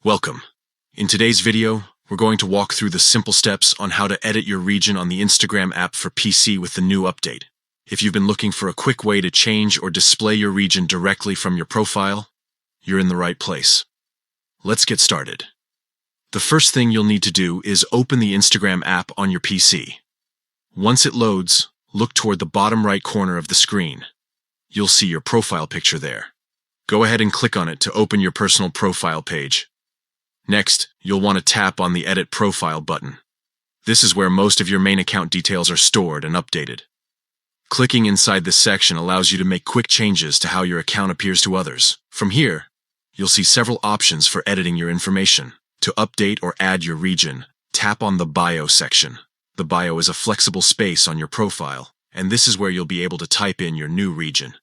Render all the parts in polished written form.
Welcome. In today's video, we're going to walk through the simple steps on how to edit your region on the Instagram app for PC with the new update. If you've been looking for a quick way to change or display your region directly from your profile, you're in the right place. Let's get started. The first thing you'll need to do is open the Instagram app on your PC. Once it loads, look toward the bottom right corner of the screen. You'll see your profile picture there. Go ahead and click on it to open your personal profile page. Next, you'll want to tap on the Edit Profile button. This is where most of your main account details are stored and updated. Clicking inside this section allows you to make quick changes to how your account appears to others. From here, you'll see several options for editing your information. To update or add your region, tap on the Bio section. The bio is a flexible space on your profile, and this is where you'll be able to type in your new region.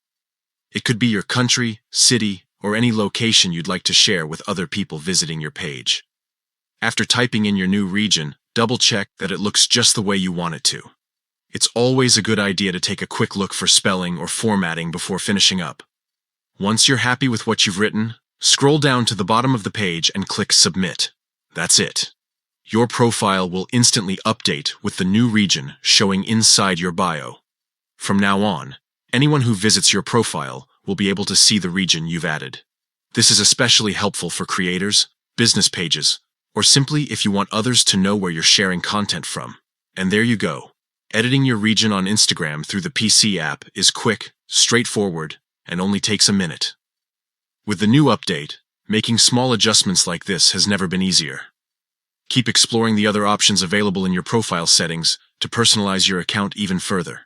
It could be your country, city, or any location you'd like to share with other people visiting your page. After typing in your new region, double-check that it looks just the way you want it to. It's always a good idea to take a quick look for spelling or formatting before finishing up. Once you're happy with what you've written, scroll down to the bottom of the page and click Submit. That's it. Your profile will instantly update with the new region showing inside your bio. From now on, anyone who visits your profile will be able to see the region you've added. This is especially helpful for creators, business pages, or simply if you want others to know where you're sharing content from. And there you go. Editing your region on Instagram through the PC app is quick, straightforward, and only takes a minute. With the new update, making small adjustments like this has never been easier. Keep exploring the other options available in your profile settings to personalize your account even further.